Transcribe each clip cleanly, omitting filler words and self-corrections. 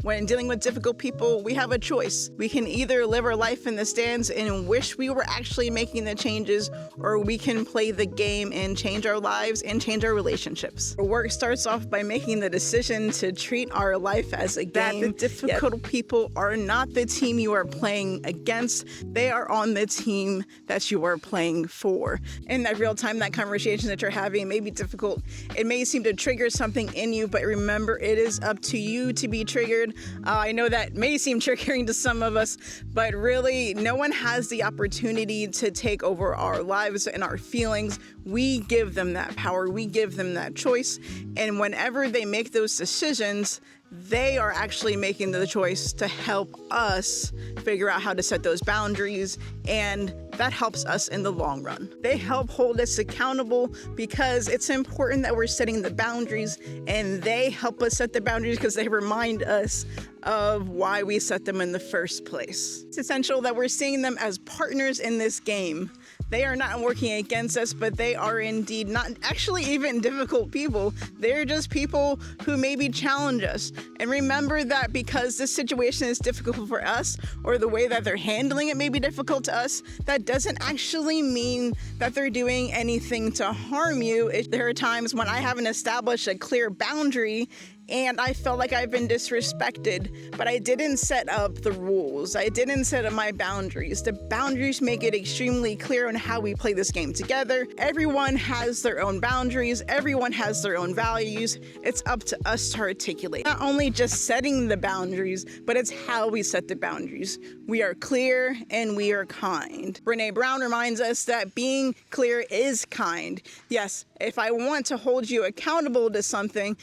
When dealing with difficult people, we have a choice. We can either live our life in the stands and wish we were actually making the changes, or we can play the game and change our lives and change our relationships. Our work starts off by making the decision to treat our life as a game. The difficult people are not the team you are playing against. They are on the team that you are playing for. In that real time, that conversation that you're having may be difficult. It may seem to trigger something in you, but remember, it is up to you to be triggered. I know that may seem triggering to some of us, but really, no one has the opportunity to take over our lives and our feelings. We give them that power. We give them that choice. And whenever they make those decisions, they are actually making the choice to help us figure out how to set those boundaries, and that helps us in the long run. They help hold us accountable because it's important that we're setting the boundaries, and they help us set the boundaries because they remind us of why we set them in the first place. It's essential that we're seeing them as partners in this game. They are not working against us, but they are indeed not actually even difficult people. They're just people who maybe challenge us. And remember that because this situation is difficult for us, or the way that they're handling it may be difficult to us, that doesn't actually mean that they're doing anything to harm you. There are times when I haven't established a clear boundary and I felt like I've been disrespected, but I didn't set up the rules. I didn't set up my boundaries. The boundaries make it extremely clear on how we play this game together. Everyone has their own boundaries. Everyone has their own values. It's up to us to articulate. Not only just setting the boundaries, but it's how we set the boundaries. We are clear and we are kind. Brene Brown reminds us that being clear is kind. Yes, if I want to hold you accountable to something,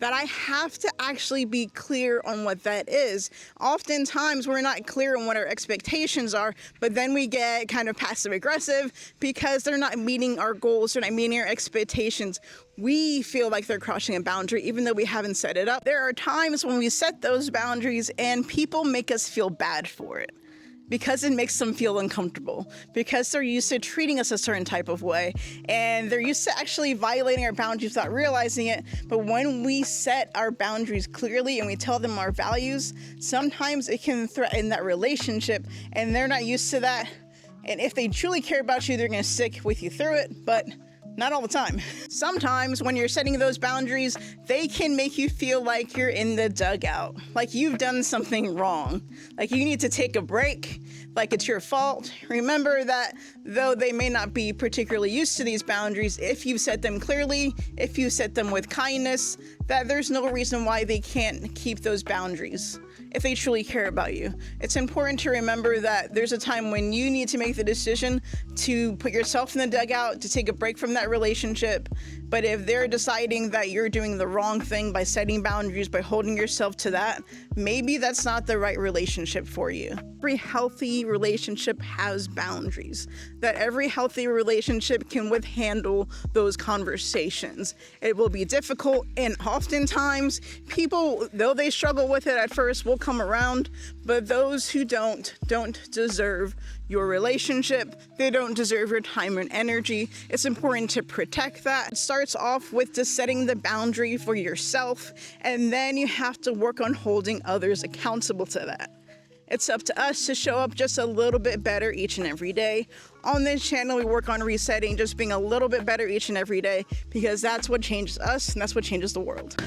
that I have to actually be clear on what that is. Oftentimes, we're not clear on what our expectations are, but then we get kind of passive aggressive because they're not meeting our goals, they're not meeting our expectations. We feel like they're crossing a boundary even though we haven't set it up. There are times when we set those boundaries and people make us feel bad for it, because it makes them feel uncomfortable, because they're used to treating us a certain type of way, and they're used to actually violating our boundaries without realizing it. But when we set our boundaries clearly and we tell them our values, sometimes it can threaten that relationship, and they're not used to that. And if they truly care about you, they're going to stick with you through it, but not all the time. Sometimes when you're setting those boundaries, they can make you feel like you're in the dugout, like you've done something wrong, like you need to take a break, like it's your fault. Remember that though they may not be particularly used to these boundaries, if you set them clearly, if you set them with kindness, that there's no reason why they can't keep those boundaries if they truly care about you. It's important to remember that there's a time when you need to make the decision to put yourself in the dugout, to take a break from that relationship. But if they're deciding that you're doing the wrong thing by setting boundaries, by holding yourself to that, maybe that's not the right relationship for you. Every healthy relationship has boundaries, that every healthy relationship can handle those conversations. It will be difficult, and oftentimes people, though they struggle with it at first, will come around, but those who don't deserve your relationship. They don't deserve your time and energy. It's important to protect that. It starts off with just setting the boundary for yourself, and then you have to work on holding others accountable to that. It's up to us to show up just a little bit better each and every day. On this channel, we work on resetting, just being a little bit better each and every day, because that's what changes us and that's what changes the world.